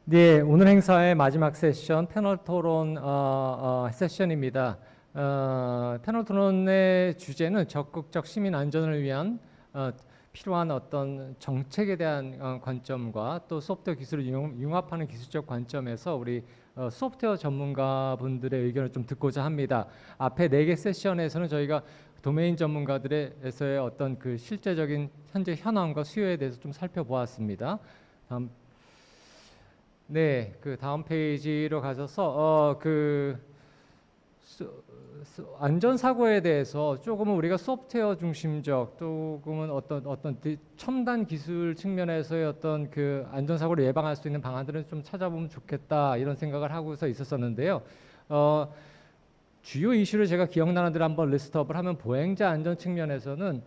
네, 오늘 행사의 마지막 세션 패널 토론 세션입니다. 패널 토론의 주제는 적극적 시민 안전을 위한 필요한 어떤 정책에 대한 관점과 또 소프트웨어 기술을 융합하는 기술적 관점에서 우리 소프트웨어 전문가분들의 의견을 좀 듣고자 합니다. 앞에 4개 세션에서는 저희가 도메인 전문가들에서의 어떤 그 실제적인 현재 현황과 수요에 대해서 좀 살펴보았습니다. 네, 그 다음 페이지로 가셔서 안전사고에 대해서 조금은 우리가 소프트웨어 중심적, 조금은 어떤 첨단 기술 측면에서의 어떤 그 안전사고를 예방할 수 있는 방안들을 좀 찾아보면 좋겠다 이런 생각을 하고서 있었었는데요. 주요 이슈를 제가 기억나는 대로 한번 리스트업을 하면 보행자 안전 측면에서는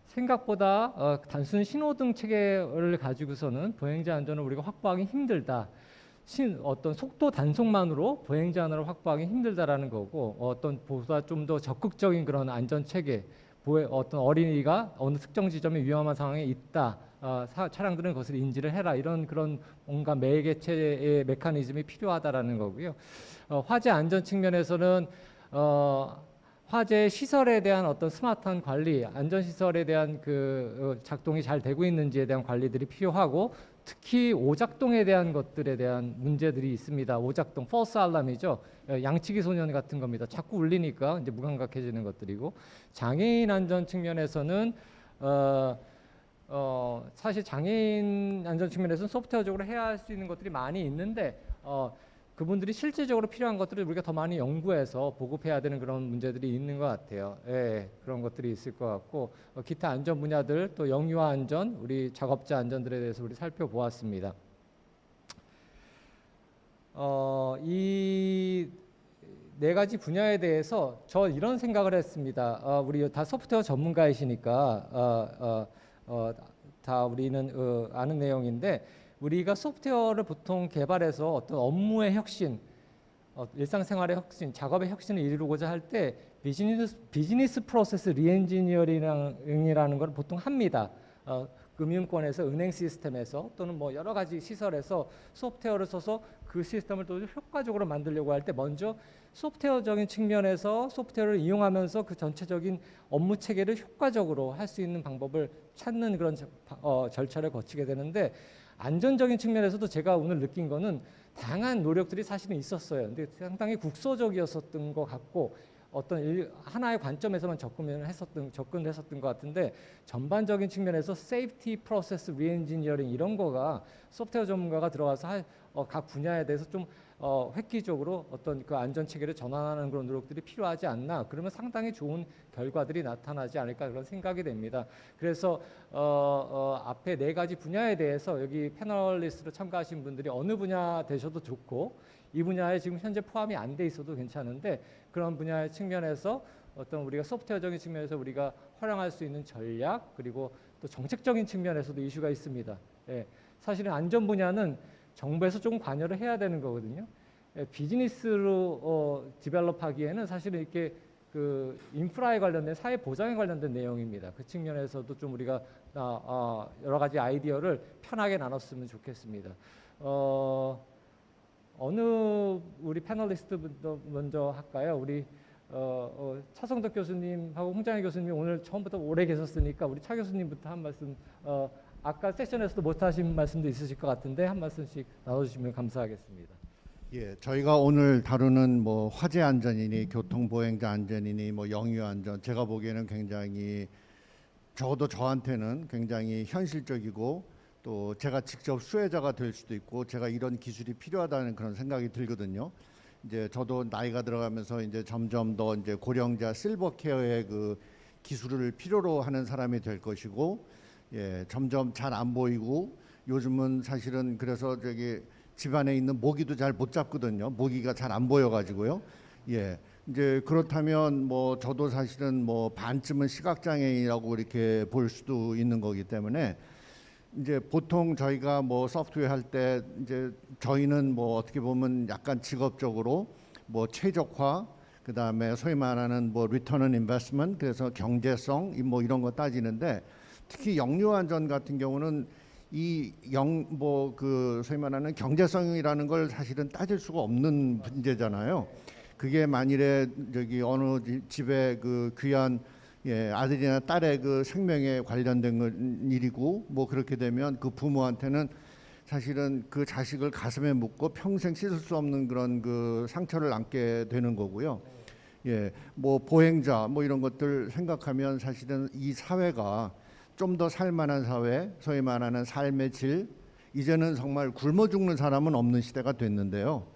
생각보다 단순 신호등 체계를 가지고서는 보행자 안전을 우리가 확보하기 힘들다. 어떤 속도 단속만으로 보행자 안전을 확보하기 힘들다라는 거고, 어떤 보다 좀 더 적극적인 그런 안전 체계, 어떤 어린이가 어느 특정 지점에 위험한 상황에 있다. 차량들은 그것을 인지를 해라. 이런 그런 뭔가 매개체의 메커니즘이 필요하다라는 거고요. 화재 안전 측면에서는 화재 시설에 대한 어떤 스마트한 관리, 안전시설에 대한 그 작동이 잘 되고 있는지에 대한 관리들이 필요하고, 특히 오작동에 대한 것들에 대한 문제들이 있습니다. 오작동, false alarm이죠. 양치기 소년 같은 겁니다. 자꾸 울리니까 이제 무감각해지는 것들이고, 장애인 안전 측면에서는 사실 장애인 안전 측면에서는 소프트웨어적으로 해야 할 수 있는 것들이 많이 있는데 그분들이 실질적으로 필요한 것들을 우리가 더 많이 연구해서 보급해야 되는 그런 문제들이 있는 것 같아요. 예, 그런 것들이 있을 것 같고, 기타 안전 분야들, 또 영유아 안전, 우리 작업자 안전들에 대해서 우리 살펴보았습니다. 이 4가지 분야에 대해서 저 이런 생각을 했습니다. 우리 다 소프트웨어 전문가이시니까 다 우리는 아는 내용인데, 우리가 소프트웨어를 보통 개발해서 어떤 업무의 혁신, 일상생활의 혁신, 작업의 혁신을 이루고자 할 때 비즈니스 프로세스 리엔지니어링이라는 걸 보통 합니다. 금융권에서, 은행 시스템에서, 또는 뭐 여러 가지 시설에서 소프트웨어를 써서 그 시스템을 또 효과적으로 만들려고 할 때 먼저 소프트웨어적인 측면에서 소프트웨어를 이용하면서 그 전체적인 업무 체계를 효과적으로 할 수 있는 방법을 찾는 그런 절차를 거치게 되는데, 안전적인 측면에서도 제가 오늘 느낀 거는 다양한 노력들이 사실은 있었어요. 근데 상당히 국소적이었었던 것 같고, 어떤 하나의 관점에서만 접근을 했었던 것 같은데, 전반적인 측면에서 세이프티 프로세스 리엔지니어링 이런 거가 소프트웨어 전문가가 들어가서 각 분야에 대해서 좀 획기적으로 어떤 그 안전 체계를 전환하는 그런 노력들이 필요하지 않나. 그러면 상당히 좋은 결과들이 나타나지 않을까 그런 생각이 됩니다. 그래서 앞에 4가지 분야에 대해서 여기 패널리스트로 참가하신 분들이 어느 분야 되셔도 좋고, 이 분야에 지금 현재 포함이 안 돼 있어도 괜찮은데, 그런 분야의 측면에서 어떤 우리가 소프트웨어적인 측면에서 우리가 활용할 수 있는 전략, 그리고 또 정책적인 측면에서도 이슈가 있습니다. 예, 사실은 안전 분야는 정부에서 조금 관여를 해야 되는 거거든요. 예, 비즈니스로 디벨롭하기에는 사실은 이렇게 그 인프라에 관련된, 사회 보장에 관련된 내용입니다. 그 측면에서도 좀 우리가 여러 가지 아이디어를 편하게 나눴으면 좋겠습니다. 어느 우리 패널리스트부터 먼저 할까요? 우리 차성덕 교수님하고 홍장희 교수님 오늘 처음부터 오래 계셨으니까 우리 차 교수님부터 한 말씀, 아까 세션에서도 못하신 말씀도 있으실 것 같은데 한 말씀씩 나눠주시면 감사하겠습니다. 예, 저희가 오늘 다루는 뭐 화재 안전이니 교통보행자 안전이니 뭐 영유 안전, 제가 보기에는 굉장히, 적어도 저한테는 굉장히 현실적이고, 또 제가 직접 수혜자가 될 수도 있고, 제가 이런 기술이 필요하다는 그런 생각이 들거든요. 이제 저도 나이가 들어가면서 이제 점점 더 이제 고령자 실버 케어의 그 기술을 필요로 하는 사람이 될 것이고, 예, 점점 잘 안 보이고, 요즘은 사실은 그래서 저기 집안에 있는 모기도 잘 못 잡거든요. 모기가 잘 안 보여가지고요. 예, 이제 그렇다면 뭐 저도 사실은 뭐 반쯤은 시각장애인이라고 이렇게 볼 수도 있는 거기 때문에, 이제 보통 저희가 뭐 소프트웨어 할 때 이제 저희는 뭐 어떻게 보면 약간 직업적으로 뭐 최적화, 그 다음에 소위 말하는 뭐 리턴 인베스트먼트, 그래서 경제성 뭐 이런 거 따지는데, 특히 영유 안전 같은 경우는 소위 말하는 경제성이라는 걸 사실은 따질 수가 없는 문제잖아요. 그게 만일에 어느 집에 그 귀한 아들이나 딸의 그 생명에 관련된 일이고 뭐 그렇게 되면 그 부모한테는 사실은 그 자식을 가슴에 묻고 평생 씻을 수 없는 그런 그 상처를 안게 되는 거고요. 뭐 보행자 뭐 이런 것들 생각하면 사실은 이 사회가 좀 더 살만한 사회, 소위 말하는 삶의 질, 이제는 정말 굶어 죽는 사람은 없는 시대가 됐는데요.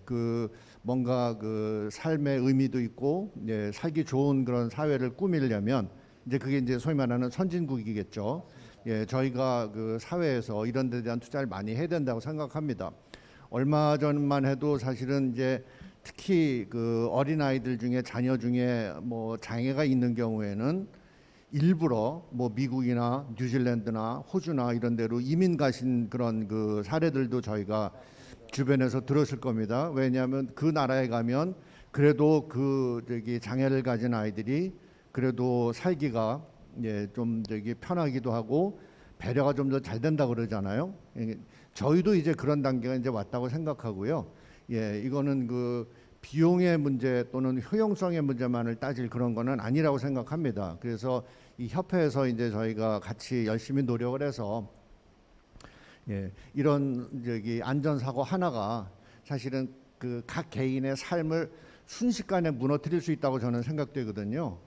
그 뭔가 그 삶의 의미도 있고 살기 좋은 그런 사회를 꾸미려면 이제 그게 이제 소위 말하는 선진국이겠죠. 저희가 그 사회에서 이런 데 대한 투자를 많이 해야 된다고 생각합니다. 얼마 전만 해도 사실은 이제 특히 그 어린 아이들 중에 자녀 중에 뭐 장애가 있는 경우에는 일부러 뭐 미국이나 뉴질랜드나 호주나 이런 데로 이민 가신 그런 그 사례들도 저희가 주변에서 들었을 겁니다. 왜냐하면 그 나라에 가면 그래도 그 장애를 가진 아이들이 그래도 살기가 좀 편하기도 하고 배려가 좀 더 잘 된다 그러잖아요. 저희도 이제 그런 단계가 이제 왔다고 생각하고요. 이거는 그 비용의 문제 또는 효용성의 문제만을 따질 그런 거는 아니라고 생각합니다. 그래서 이 협회에서 이제 저희가 같이 열심히 노력을 해서 이런 안전사고 하나가 사실은 그 각 개인의 삶을 순식간에 무너뜨릴 수 있다고 저는 생각되거든요.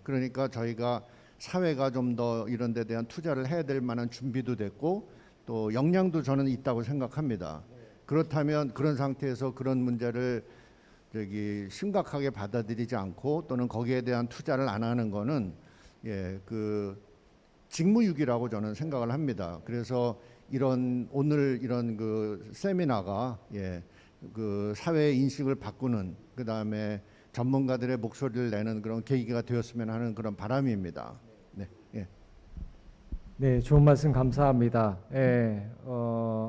그러니까 저희가 사회가 좀 더 이런 데 대한 투자를 해야 될 만한 준비도 됐고 또 역량도 저는 있다고 생각합니다. 그렇다면 그런 상태에서 그런 문제를 심각하게 받아들이지 않고 또는 거기에 대한 투자를 안 하는 거는 그 직무유기라고 저는 생각을 합니다. 그래서 오늘 이런 그 세미나가 그 사회의 인식을 바꾸는 그다음에 전문가들의 목소리를 내는 그런 계기가 되었으면 하는 그런 바람입니다. 네, 좋은 말씀 감사합니다.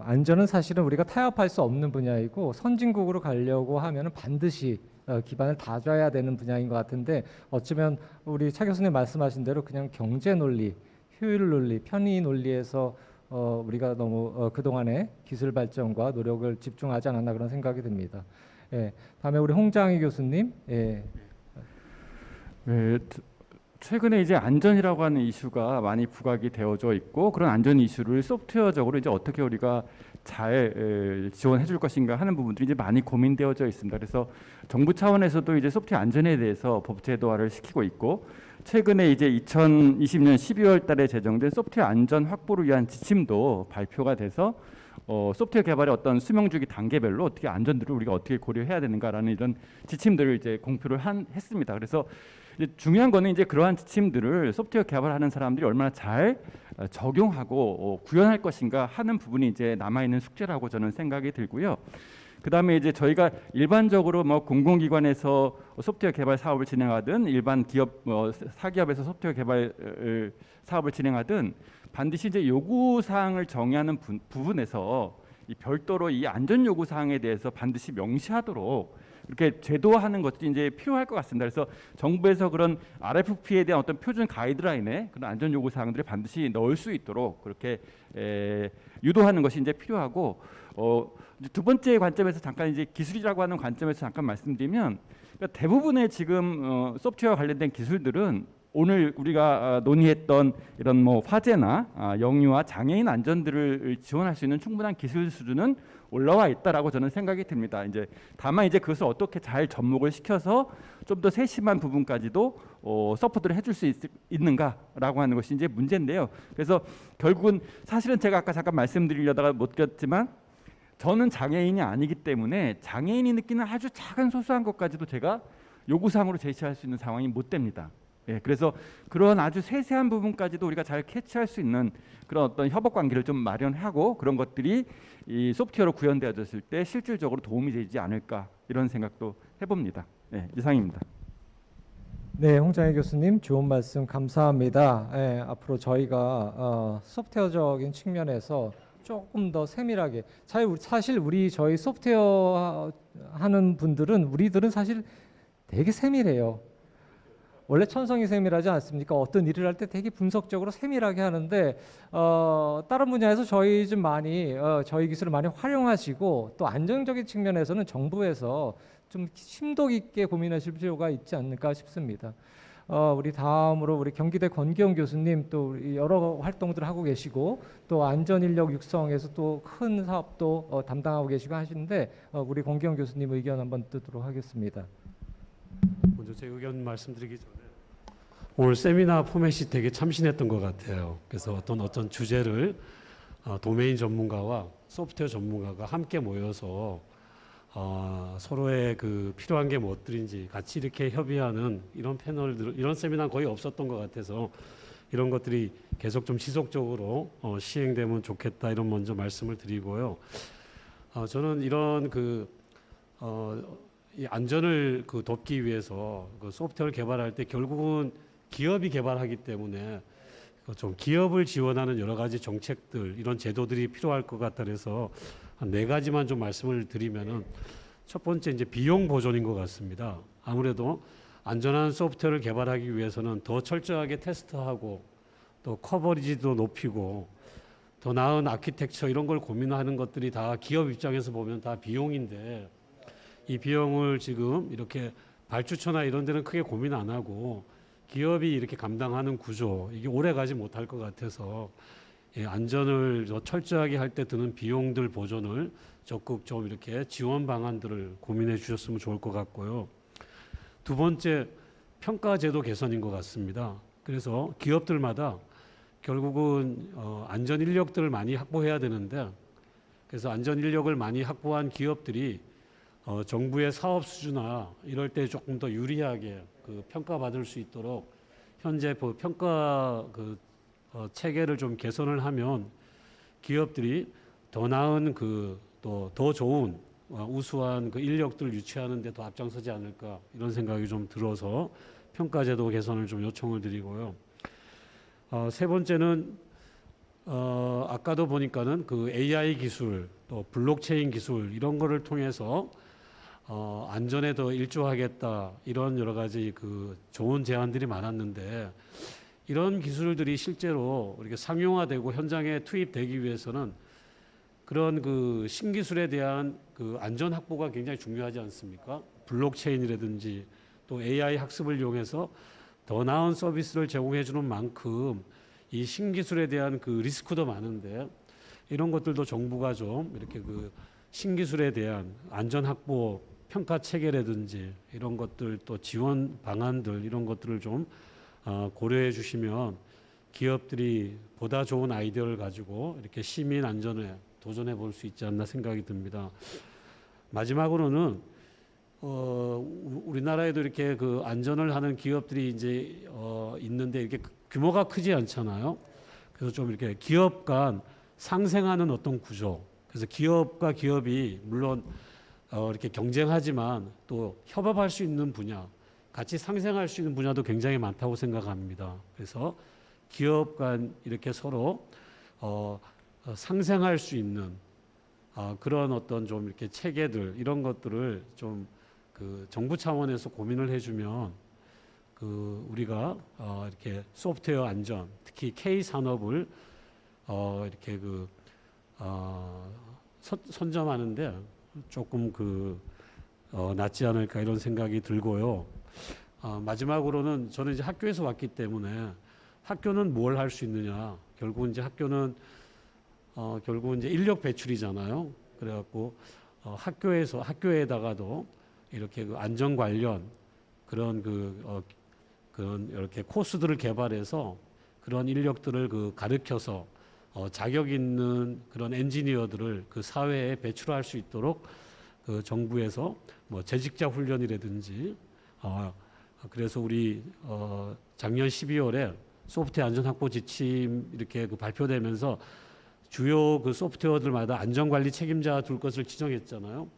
안전은 사실은 우리가 타협할 수 없는 분야이고 선진국으로 가려고 하면은 반드시 기반을 다져야 되는 분야인 것 같은데 어쩌면 우리 차 교수님 말씀하신 대로 그냥 경제 논리, 효율 논리, 편의 논리에서 우리가 너무 그동안의 기술 발전과 노력을 집중하지 않았나 그런 생각이 듭니다. 다음에 우리 홍장희 교수님. 최근에 이제 안전이라고 하는 이슈가 많이 부각이 되어져 있고 그런 안전 이슈를 소프트웨어적으로 이제 어떻게 우리가 잘 지원해 줄 것인가 하는 부분들이 이제 많이 고민되어져 있습니다. 그래서 정부 차원에서도 이제 소프트웨어 안전에 대해서 법 제도화를 시키고 있고 최근에 이제 2020년 12월 달에 제정된 소프트웨어 안전 확보를 위한 지침도 발표가 돼서 소프트웨어 개발의 어떤 수명주기 단계별로 어떻게 안전들을 우리가 어떻게 고려해야 되는가라는 이런 지침들을 이제 공표를 했습니다. 그래서 이제 중요한 거는 이제 그러한 지침들을 소프트웨어 개발하는 사람들이 얼마나 잘 적용하고 구현할 것인가 하는 부분이 이제 남아 있는 숙제라고 저는 생각이 들고요. 그다음에 이제 저희가 일반적으로 뭐 공공기관에서 소프트웨어 개발 사업을 진행하든 일반 기업 사기업에서 소프트웨어 개발 사업을 진행하든 반드시 이제 요구 사항을 정의하는 부분에서 이 별도로 이 안전 요구 사항에 대해서 반드시 명시하도록 이렇게 제도화하는 것들이 이제 필요할 것 같습니다. 그래서 정부에서 그런 RFP에 대한 어떤 표준 가이드라인에 그런 안전 요구 사항들을 반드시 넣을 수 있도록 그렇게 유도하는 것이 이제 필요하고 두 번째 관점에서 잠깐 이제 기술이라고 하는 관점에서 잠깐 말씀드리면 그러니까 대부분의 지금 소프트웨어 관련된 기술들은 오늘 우리가 논의했던 이런 뭐 화재나 영유아 장애인 안전들을 지원할 수 있는 충분한 기술 수준은 올라와 있다라고 저는 생각이 듭니다. 이제 다만 이제 그것을 어떻게 잘 접목을 시켜서 좀 더 세심한 부분까지도 서포트를 해줄 수 있는가라고 하는 것이 이제 문제인데요. 그래서 결국은 사실은 제가 아까 잠깐 말씀드리려다가 못 드렸지만 저는 장애인이 아니기 때문에 장애인이 느끼는 아주 작은 소소한 것까지도 제가 요구사항으로 제시할 수 있는 상황이 못 됩니다. 그래서 그런 아주 세세한 부분까지도 우리가 잘 캐치할 수 있는 그런 어떤 협업 관계를 좀 마련하고 그런 것들이 이 소프트웨어로 구현되어졌을 때 실질적으로 도움이 되지 않을까 이런 생각도 해봅니다. 이상입니다. 네, 홍장희 교수님 좋은 말씀 감사합니다. 앞으로 저희가 소프트웨어적인 측면에서 조금 더 세밀하게 사실 저희 소프트웨어 하는 분들은 우리들은 사실 되게 세밀해요. 원래 천성이 세밀하지 않습니까? 어떤 일을 할 때 되게 분석적으로 세밀하게 하는데 다른 분야에서 저희 좀 많이 저희 기술을 많이 활용하시고 또 안정적인 측면에서는 정부에서 좀 심도 깊게 고민하실 필요가 있지 않을까 싶습니다. 우리 다음으로 우리 경기대 권기영 교수님 또 우리 여러 활동들을 하고 계시고 또 안전인력 육성에서 또 큰 사업도 담당하고 계시고 하시는데 우리 권기영 교수님 의견 한번 듣도록 하겠습니다. 먼저 제 의견 말씀드리기 전에 오늘 세미나 포맷이 되게 참신했던 것 같아요. 그래서 어떤 주제를 도메인 전문가와 소프트웨어 전문가가 함께 모여서 서로의 그 필요한 게 무엇들인지 같이 이렇게 협의하는 이런 패널들, 이런 세미나는 거의 없었던 것 같아서 이런 것들이 계속 좀 지속적으로 시행되면 좋겠다, 이런 먼저 말씀을 드리고요. 저는 이런 이 안전을 돕기 위해서 그 소프트웨어를 개발할 때 결국은 기업이 개발하기 때문에 좀 기업을 지원하는 여러 가지 정책들, 이런 제도들이 필요할 것 같다 그래서 한 4가지만 좀 말씀을 드리면은, 첫 번째 이제 비용 보존인 것 같습니다. 아무래도 안전한 소프트웨어를 개발하기 위해서는 더 철저하게 테스트하고 또 커버리지도 높이고 더 나은 아키텍처, 이런 걸 고민하는 것들이 다 기업 입장에서 보면 다 비용인데, 이 비용을 지금 이렇게 발주처나 이런 데는 크게 고민 안 하고 기업이 이렇게 감당하는 구조, 이게 오래 가지 못할 것 같아서 안전을 더 철저하게 할 때 드는 비용들 보존을 적극 좀 이렇게 지원 방안들을 고민해 주셨으면 좋을 것 같고요. 두 번째, 평가 제도 개선인 것 같습니다. 그래서 기업들마다 결국은 안전 인력들을 많이 확보해야 되는데, 그래서 안전 인력을 많이 확보한 기업들이 정부의 사업 수주나 이럴 때 조금 더 유리하게 평가받을 수 있도록 현재 평가 체계를 좀 개선을 하면 기업들이 더 나은 또 더 좋은 우수한 인력들을 유치하는 데 더 앞장서지 않을까, 이런 생각이 좀 들어서 평가제도 개선을 좀 요청을 드리고요. 세 번째는 아까도 보니까는 AI 기술, 또 블록체인 기술, 이런 거를 통해서 안전에 더 일조하겠다, 이런 여러 가지 좋은 제안들이 많았는데, 이런 기술들이 실제로 이렇게 상용화되고 현장에 투입되기 위해서는 그런 신기술에 대한 안전 확보가 굉장히 중요하지 않습니까? 블록체인이라든지 또 AI 학습을 이용해서 더 나은 서비스를 제공해 주는 만큼 이 신기술에 대한 리스크도 많은데, 이런 것들도 정부가 좀 이렇게 신기술에 대한 안전 확보 평가 체계라든지 이런 것들, 또 지원 방안들, 이런 것들을 좀 고려해 주시면 기업들이 보다 좋은 아이디어를 가지고 이렇게 시민 안전에 도전해 볼 수 있지 않나 생각이 듭니다. 마지막으로는 우리나라에도 이렇게 안전을 하는 기업들이 이제 있는데, 이렇게 규모가 크지 않잖아요. 그래서 좀 이렇게 기업 간 상생하는 어떤 구조, 그래서 기업과 기업이 물론 이렇게 경쟁하지만 또 협업할 수 있는 분야, 같이 상생할 수 있는 분야도 굉장히 많다고 생각합니다. 그래서 기업 간 이렇게 서로 상생할 수 있는 그런 어떤 좀 이렇게 체계들, 이런 것들을 좀 정부 차원에서 고민을 해주면 우리가 이렇게 소프트웨어 안전, 특히 K 산업을 이렇게 선점하는데 조금 낫지 않을까, 이런 생각이 들고요. 마지막으로는 저는 이제 학교에서 왔기 때문에 학교는 뭘 할 수 있느냐, 결국은 이제 학교는 결국은 이제 인력 배출이잖아요. 그래갖고 학교에다가도 이렇게 안전 관련 그런 그런 이렇게 코스들을 개발해서 그런 인력들을 가르쳐서 자격 있는 그런 엔지니어들을 사회에 배출할 수 있도록 정부에서 뭐 재직자 훈련이라든지 그래서 우리 작년 12월에 소프트웨어 안전 확보 지침 이렇게 발표되면서 주요 소프트웨어들마다 안전관리 책임자 둘 것을 지정했잖아요.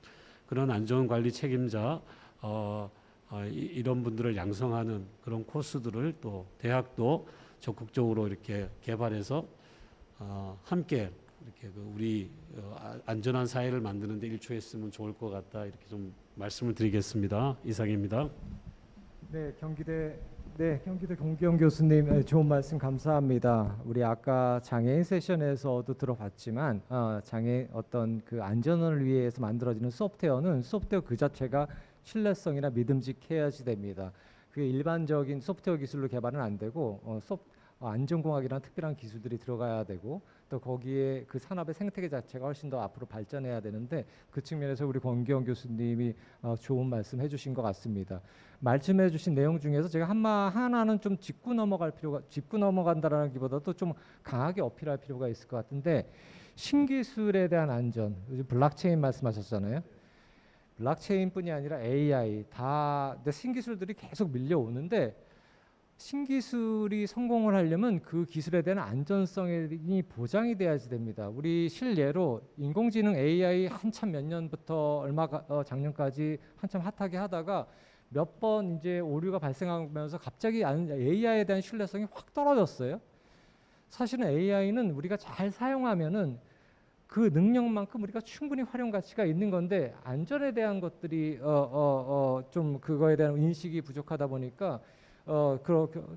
그런 안전관리 책임자 이런 분들을 양성하는 그런 코스들을 또 대학도 적극적으로 이렇게 개발해서 함께 이렇게 우리 안전한 사회를 만드는 데 일조했으면 좋을 것 같다, 이렇게 좀 말씀을 드리겠습니다. 이상입니다. 네, 경기대 네, 경기도 공기영 교수님 좋은 말씀 감사합니다. 우리 아까 장애인 세션에서도 들어봤지만 장애 어떤 그 안전을 위해서 만들어지는 소프트웨어는 소프트웨어 그 자체가 신뢰성이나 믿음직해야지 됩니다. 그게 일반적인 소프트웨어 기술로 개발은 안 되고 안전공학이라는 특별한 기술들이 들어가야 되고 또 거기에 그 산업의 생태계 자체가 훨씬 더 앞으로 발전해야 되는데 그 측면에서 우리 권기영 교수님이 좋은 말씀 해주신 것 같습니다. 말씀해주신 내용 중에서 제가 하나는 좀 짚고 넘어간다라기보다도 좀 강하게 어필할 필요가 있을 것 같은데 신기술에 대한 안전, 요즘 블록체인 말씀하셨잖아요. 블록체인뿐이 아니라 AI 다 신기술들이 계속 밀려오는데 신기술이 성공을 하려면 그 기술에 대한 안전성이 보장이 돼야지 됩니다. 우리 실례로 인공지능 AI 한참 몇 년부터 작년까지 한참 핫하게 하다가 몇 번 이제 오류가 발생하면서 갑자기 AI에 대한 신뢰성이 확 떨어졌어요. 사실은 AI는 우리가 잘 사용하면은 그 능력만큼 우리가 충분히 활용 가치가 있는 건데 안전에 대한 것들이 좀 그거에 대한 인식이 부족하다 보니까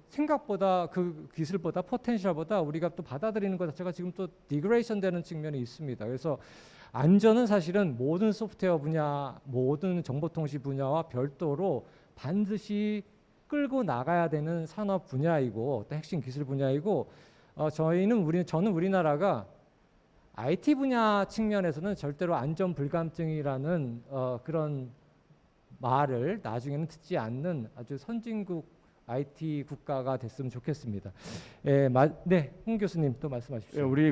생각보다 그 기술보다 포텐셜보다 우리가 또 받아들이는 것 자체가 지금 또 디그레이션 되는 측면이 있습니다. 그래서 안전은 사실은 모든 소프트웨어 분야, 모든 정보통신 분야와 별도로 반드시 끌고 나가야 되는 산업 분야이고 또 핵심 기술 분야이고 저는 우리나라가 IT 분야 측면에서는 절대로 안전 불감증이라는 그런 말을 나중에는 듣지 않는 아주 선진국 IT 국가가 됐으면 좋겠습니다. 네, 홍 교수님 또 말씀하십시오. 예, 우리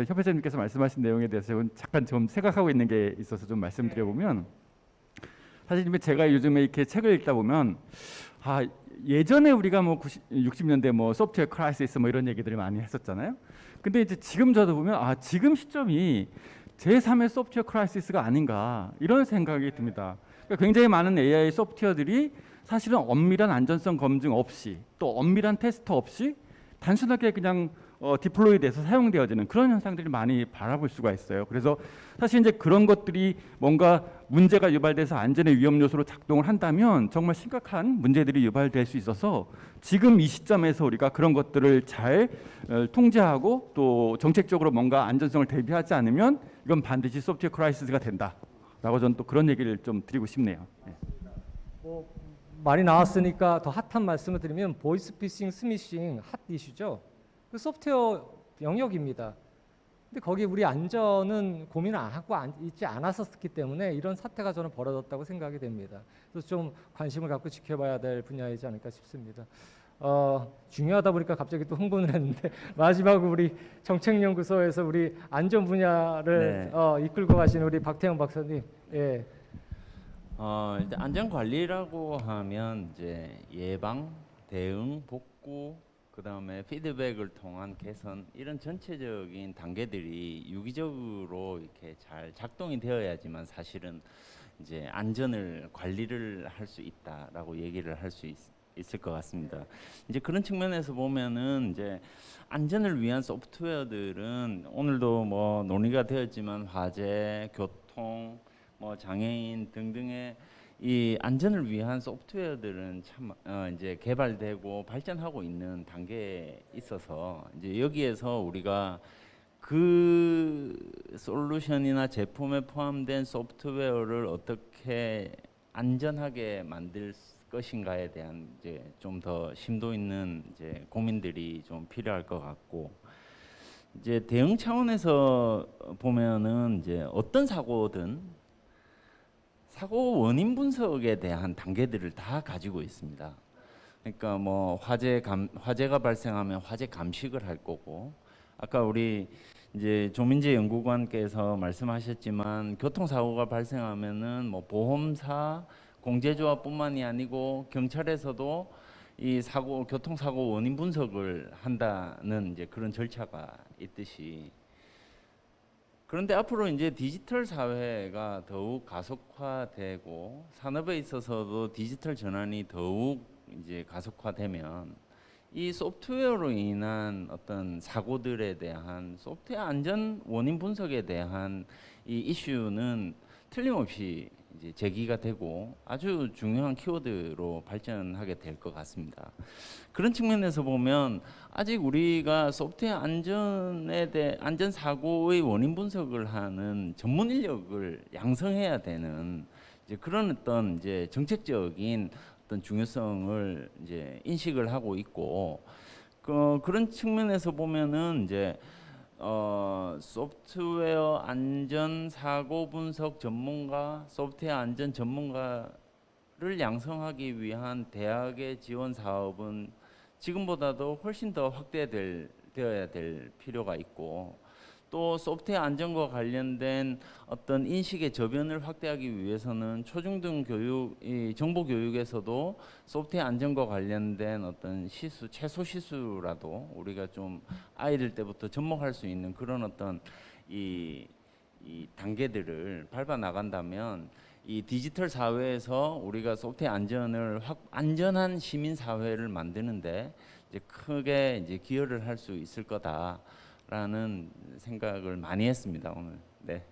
협회장님께서 말씀하신 내용에 대해서 잠깐 좀 생각하고 있는 게 있어서 좀 말씀드려보면 사실 제가 요즘에 이렇게 책을 읽다 보면 예전에 우리가 60년대 소프트웨어 크라이시스 이런 얘기들을 많이 했었잖아요. 근데 이제 지금 저도 보면 지금 시점이 제3의 소프트웨어 크라이시스가 아닌가 이런 생각이 듭니다. 그러니까 굉장히 많은 AI 소프트웨어들이 사실은 엄밀한 안전성 검증 없이 또 엄밀한 테스트 없이 단순하게 그냥 디플로이돼서 사용되어지는 그런 현상들이 많이 바라볼 수가 있어요. 그래서 사실 이제 그런 것들이 뭔가 문제가 유발돼서 안전의 위험 요소로 작동을 한다면 정말 심각한 문제들이 유발될 수 있어서 지금 이 시점에서 우리가 그런 것들을 잘 통제하고 또 정책적으로 뭔가 안전성을 대비하지 않으면 이건 반드시 소프트웨어 크라이시스가 된다라고 저는 또 그런 얘기를 좀 드리고 싶네요. 네. 말이 나왔으니까 더 핫한 말씀을 드리면 보이스피싱, 스미싱 핫 이슈죠. 그 소프트웨어 영역입니다. 근데 거기 우리 안전은 고민을 안 하고 있지 않았었기 때문에 이런 사태가 저는 벌어졌다고 생각이 됩니다. 그래서 좀 관심을 갖고 지켜봐야 될 분야이지 않을까 싶습니다. 중요하다 보니까 갑자기 또 흥분을 했는데 마지막으로 우리 정책연구소에서 우리 안전 분야를 이끌고 가신 우리 박태영 박사님. 예. 일단 안전 관리라고 하면 이제 예방, 대응, 복구, 그다음에 피드백을 통한 개선 이런 전체적인 단계들이 유기적으로 이렇게 잘 작동이 되어야지만 사실은 이제 안전을 관리를 할 수 있다라고 얘기를 할 수 있을 것 같습니다. 이제 그런 측면에서 보면은 이제 안전을 위한 소프트웨어들은 오늘도 논의가 되었지만 화재, 교통, 장애인 등등의 이 안전을 위한 소프트웨어들은 참 이제 개발되고 발전하고 있는 단계에 있어서 이제 여기에서 우리가 그 솔루션이나 제품에 포함된 소프트웨어를 어떻게 안전하게 만들 것인가에 대한 이제 좀 더 심도 있는 이제 고민들이 좀 필요할 것 같고 이제 대응 차원에서 보면은 이제 어떤 사고든 사고 원인 분석에 대한 단계들을 다 가지고 있습니다. 그러니까 화재가 발생하면 화재 감식을 할 거고 아까 우리 이제 조민재 연구관께서 말씀하셨지만 교통사고가 발생하면은 보험사, 공제조합뿐만이 아니고 경찰에서도 이 교통사고 원인 분석을 한다는 이제 그런 절차가 있듯이 그런데 앞으로 이제 디지털 사회가 더욱 가속화되고 산업에 있어서도 디지털 전환이 더욱 이제 가속화되면 이 소프트웨어로 인한 어떤 사고들에 대한 소프트웨어 안전 원인 분석에 대한 이 이슈는 틀림없이 이제 제기가 되고 아주 중요한 키워드로 발전하게 될 것 같습니다. 그런 측면에서 보면 아직 우리가 소프트웨어 안전에 대해 안전 사고의 원인 분석을 하는 전문 인력을 양성해야 되는 이제 그런 어떤 이제 정책적인 어떤 중요성을 이제 인식을 하고 있고 그런 측면에서 보면은 이제 소프트웨어 안전 사고 분석 전문가, 소프트웨어 안전 전문가를 양성하기 위한 대학의 지원 사업은 지금보다도 훨씬 더 확대되어야 될 필요가 있고 또 소프트웨어 안전과 관련된 어떤 인식의 저변을 확대하기 위해서는 초중등 교육, 이 정보 교육에서도 소프트웨어 안전과 관련된 어떤 시수, 최소 시수라도 우리가 좀 아이들 때부터 접목할 수 있는 그런 어떤 이 단계들을 밟아 나간다면 이 디지털 사회에서 우리가 소프트웨어 안전을 안전한 시민 사회를 만드는데 이제 크게 이제 기여를 할 수 있을 거다라는 생각을 많이 했습니다 오늘. 네.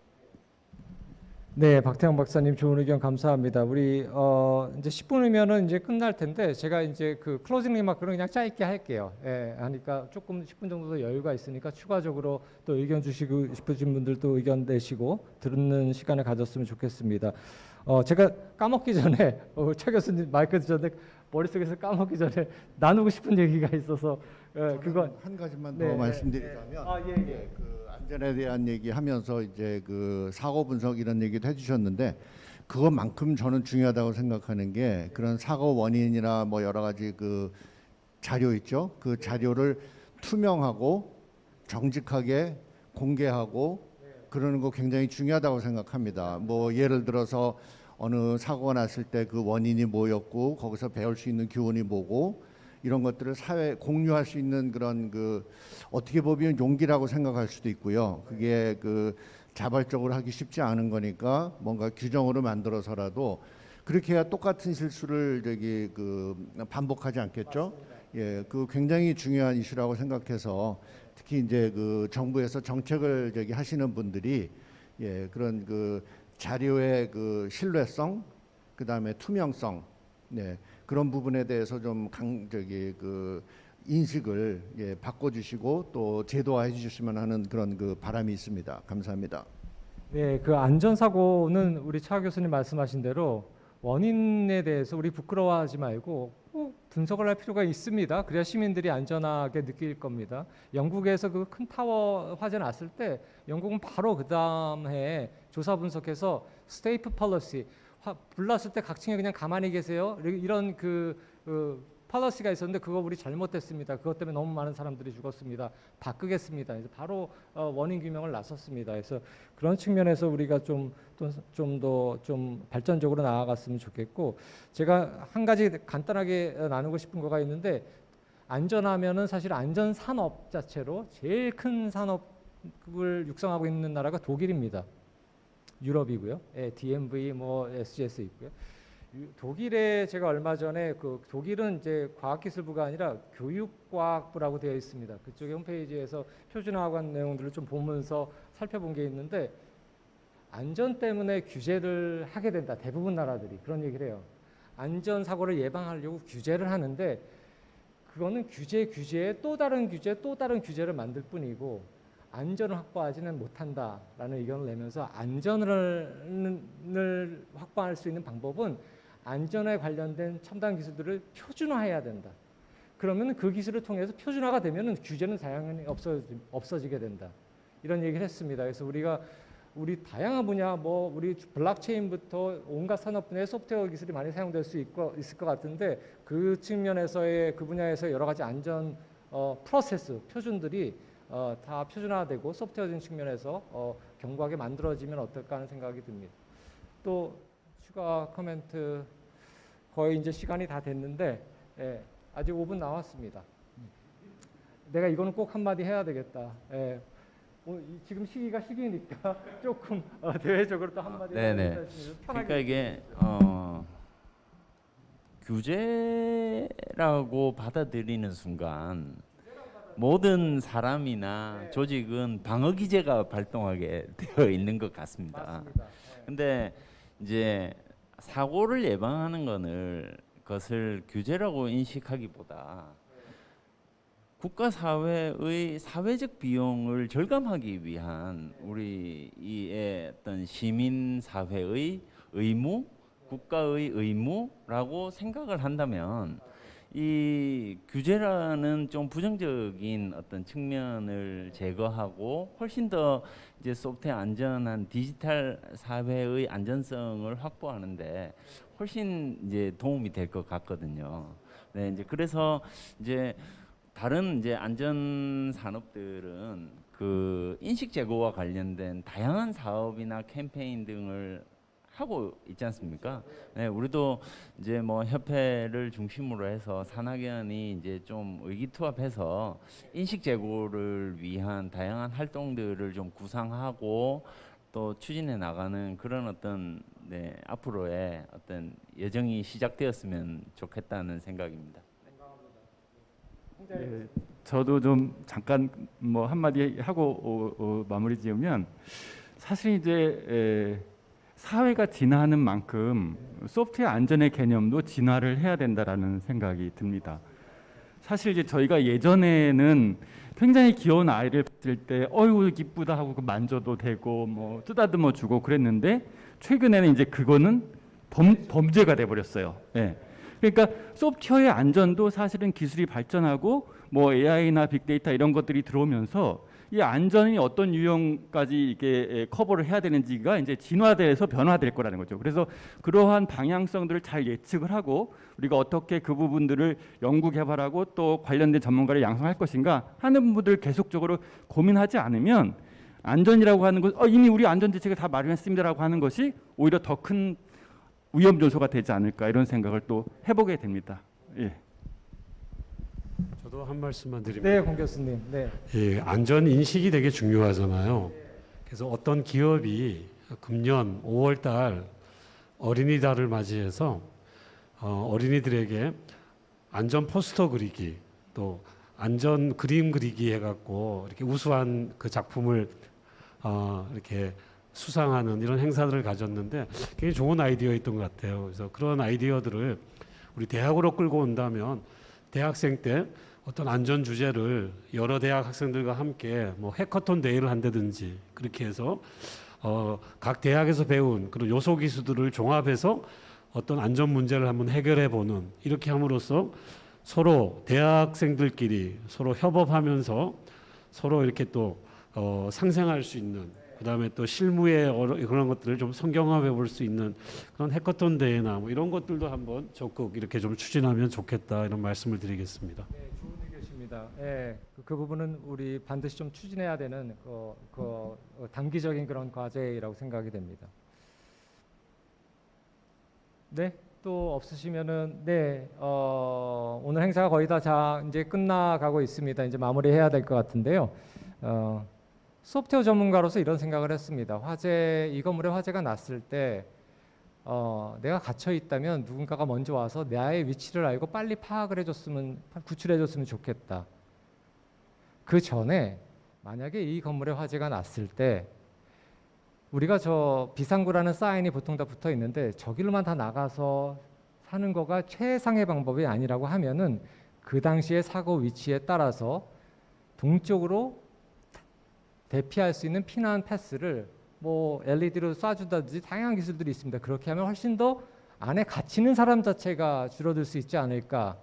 네, 박태영 박사님 좋은 의견 감사합니다. 우리 이제 10분이면은 이제 끝날 텐데 제가 이제 그 클로징 리마크는 그냥 짧게 할게요. 예, 하니까 조금 10분 정도 더 여유가 있으니까 추가적으로 또 의견 주시고 싶으신 분들도 의견 내시고 듣는 시간을 가졌으면 좋겠습니다. 제가 까먹기 전에 차 교수님 마이크 전에 머릿속에서 까먹기 전에 나누고 싶은 얘기가 있어서 그건 한 가지만 네, 더 말씀드리자면 예. 그 안전에 대한 얘기하면서 이제 그 사고 분석 이런 얘기도 해주셨는데 그것만큼 저는 중요하다고 생각하는 게 그런 사고 원인이나 뭐 여러 가지 그 자료 있죠. 그 자료를 투명하고 정직하게 공개하고 그러는 거 굉장히 중요하다고 생각합니다. 뭐 예를 들어서 어느 사고가 났을 때 그 원인이 뭐였고 거기서 배울 수 있는 교훈이 뭐고 이런 것들을 사회 공유할 수 있는 그런 그 어떻게 보면 용기라고 생각할 수도 있고요. 그게 그 자발적으로 하기 쉽지 않은 거니까 뭔가 규정으로 만들어서라도 그렇게 해야 똑같은 실수를 저기 그 반복하지 않겠죠. 예, 그 굉장히 중요한 이슈라고 생각해서 특히 이제 그 정부에서 정책을 저기 하시는 분들이 예, 그런 그 자료의 그 신뢰성, 그 다음에 투명성, 네, 그런 부분에 대해서 좀 저기 그 인식을 예, 바꿔주시고 또 제도화해 주셨으면 하는 그런 그 바람이 있습니다. 감사합니다. 네, 그 안전사고는 우리 차 교수님 말씀하신 대로 원인에 대해서 우리 부끄러워하지 말고 꼭 분석을 할 필요가 있습니다. 그래야 시민들이 안전하게 느낄 겁니다. 영국에서 그 큰 타워 화재 났을 때 영국은 바로 그 다음 해에 조사 분석해서 스테이프 펄러시 불났을 때 각 층에 그냥 가만히 계세요. 이런 그 펄러시가 있었는데 그거 우리 잘못됐습니다. 그것 때문에 너무 많은 사람들이 죽었습니다. 바꾸겠습니다. 그래서 바로 원인 규명을 나섰습니다. 그래서 그런 측면에서 우리가 좀 더 발전적으로 나아갔으면 좋겠고 제가 한 가지 간단하게 나누고 싶은 거가 있는데 안전하면은 사실 안전 산업 자체로 제일 큰 산업을 육성하고 있는 나라가 독일입니다. 유럽이고요. 예, DMV 뭐 SGS 있고요. 독일에 제가 얼마 전에 그 독일은 이제 과학기술부가 아니라 교육과학부라고 되어 있습니다. 그쪽에 홈페이지에서 표준화하고 한 내용들을 좀 보면서 살펴본 게 있는데 안전 때문에 규제를 하게 된다. 대부분 나라들이 그런 얘기를 해요. 안전 사고를 예방하려고 규제를 하는데 그거는 규제에 또 다른 규제를 만들 뿐이고 안전을 확보하지는 못한다라는 의견을 내면서 안전을 확보할 수 있는 방법은 안전에 관련된 첨단 기술들을 표준화해야 된다. 그러면 그 기술을 통해서 표준화가 되면 규제는 당연히 없어지게 된다. 이런 얘기를 했습니다. 그래서 우리 다양한 분야, 뭐 우리 블록체인부터 온갖 산업 분야에 소프트웨어 기술이 많이 사용될 수 있을 것 같은데 그 측면에서의 그 분야에서 여러 가지 안전 프로세스, 표준들이 다 표준화되고 소프트웨어적인 측면에서 견고하게 만들어지면 어떨까 하는 생각이 듭니다. 또 추가 코멘트 거의 이제 시간이 다 됐는데 예, 아직 5분 남았습니다. 내가 이거는 꼭 한마디 해야 되겠다. 예. 지금 시기니까 조금 대외적으로 또 한마디 네네. 해주시면 그러니까 이게 규제라고 받아들이는 순간 모든 사람이나 조직은 방어 기제가 발동하게 되어 있는 것 같습니다. 맞습니다. 근데 이제 사고를 예방하는 것을 규제라고 인식하기보다 국가 사회의 사회적 비용을 절감하기 위한 우리의 어떤 시민 사회의 의무, 국가의 의무라고 생각을 한다면 이 규제라는 좀 부정적인 어떤 측면을 제거하고 훨씬 더 이제 소프트웨어 안전한 디지털 사회의 안전성을 확보하는데 훨씬 이제 도움이 될 것 같거든요. 네, 이제 그래서 이제 다른 이제 안전 산업들은 그 인식 제고와 관련된 다양한 사업이나 캠페인 등을 하고 있지 않습니까? 네, 우리도 이제 뭐 협회를 중심으로 해서 산학연이 이제 좀 의기투합해서 인식 제고를 위한 다양한 활동들을 좀 구상하고 또 추진해 나가는 그런 어떤 네, 앞으로의 어떤 여정이 시작되었으면 좋겠다는 생각입니다. 예, 저도 좀 잠깐 뭐 한마디 하고 마무리 지으면 사실 이제 사회가 진화하는 만큼 소프트웨어 안전의 개념도 진화를 해야 된다라는 생각이 듭니다. 사실 이제 저희가 예전에는 굉장히 귀여운 아이를 봤을 때 어유 기쁘다 하고 만져도 되고 뭐 쓰다듬어 주고 그랬는데 최근에는 이제 그거는 범죄가 돼 버렸어요. 예. 그러니까 소프트웨어의 안전도 사실은 기술이 발전하고 뭐 AI나 빅데이터 이런 것들이 들어오면서 이 안전이 어떤 유형까지 이게 커버를 해야 되는지가 이제 진화돼서 변화될 거라는 거죠. 그래서 그러한 방향성들을 잘 예측을 하고 우리가 어떻게 그 부분들을 연구 개발하고 또 관련된 전문가를 양성할 것인가 하는 부분들을 계속적으로 고민하지 않으면 안전이라고 하는 것 이미 우리 안전 대책을 다 마련했습니다라고 하는 것이 오히려 더 큰 위험 요소가 되지 않을까 이런 생각을 또 해보게 됩니다. 예. 저도 한 말씀만 드립니다. 네, 공 교수님. 네. 이 안전 인식이 되게 중요하잖아요. 그래서 어떤 기업이 금년 5월달 어린이날을 맞이해서 어린이들에게 안전 포스터 그리기 또 안전 그림 그리기 해갖고 이렇게 우수한 그 작품을 이렇게 수상하는 이런 행사들을 가졌는데 굉장히 좋은 아이디어였던 것 같아요. 그래서 그런 아이디어들을 우리 대학으로 끌고 온다면 대학생 때 어떤 안전 주제를 여러 대학 학생들과 함께 뭐 해커톤 대회를 한다든지 그렇게 해서 각 대학에서 배운 그런 요소 기술들을 종합해서 어떤 안전 문제를 한번 해결해 보는 이렇게 함으로써 서로 대학생들끼리 서로 협업하면서 서로 이렇게 또 상생할 수 있는 그다음에 또 실무의 그런 것들을 좀 성경화해 볼 수 있는 그런 해커톤 대회나 뭐 이런 것들도 한번 적극 이렇게 좀 추진하면 좋겠다 이런 말씀을 드리겠습니다. 네, 좋은 의견이십니다. 예, 그 부분은 우리 반드시 좀 추진해야 되는 단기적인 그런 과제라고 생각이 됩니다. 네, 또 없으시면은 네, 오늘 행사가 거의 다 이제 끝나가고 있습니다. 이제 마무리해야 될 것 같은데요. 소프트웨어 전문가로서 이런 생각을 했습니다. 이 건물에 화재가 났을 때 내가 갇혀 있다면 누군가가 먼저 와서 나의 위치를 알고 빨리 구출해줬으면 좋겠다. 그 전에 만약에 이 건물에 화재가 났을 때 우리가 저 비상구라는 사인이 보통 다 붙어 있는데 저길로만 다 나가서 사는 거가 최상의 방법이 아니라고 하면은 그 당시의 사고 위치에 따라서 동쪽으로 대피할 수 있는 피난 패스를 뭐 LED로 쏴주다든지 다양한 기술들이 있습니다. 그렇게 하면 훨씬 더 안에 갇히는 사람 자체가 줄어들 수 있지 않을까라는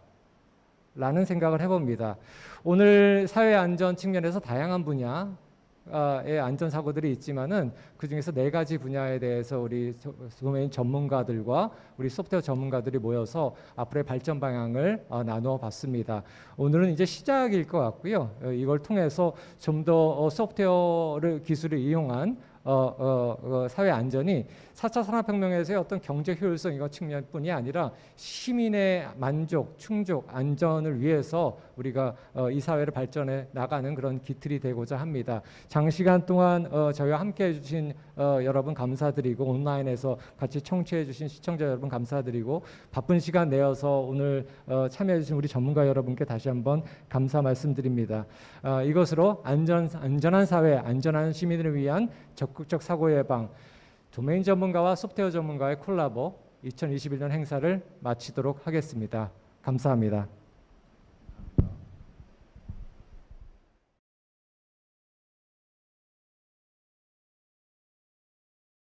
생각을 해봅니다. 오늘 사회 안전 측면에서 다양한 분야의 안전 사고들이 있지만은 그 중에서 4가지 분야에 대해서 우리 도메인 전문가들과 우리 소프트웨어 전문가들이 모여서 앞으로의 발전 방향을 나누어 봤습니다. 오늘은 이제 시작일 것 같고요. 이걸 통해서 좀 더 소프트웨어 기술을 이용한 사회 안전이 4차 산업혁명에서의 어떤 경제 효율성 이거 측면뿐이 아니라 시민의 만족, 충족, 안전을 위해서 우리가 이 사회를 발전해 나가는 그런 기틀이 되고자 합니다. 장시간 동안 저희와 함께해 주신 여러분 감사드리고 온라인에서 같이 청취해 주신 시청자 여러분 감사드리고 바쁜 시간 내어서 오늘 참여해 주신 우리 전문가 여러분께 다시 한번 감사 말씀드립니다. 이것으로 안전한 사회, 안전한 시민을 위한 적극적 사고 예방, 도메인 전문가와 소프트웨어 전문가의 콜라보 2021년 행사를 마치도록 하겠습니다. 감사합니다.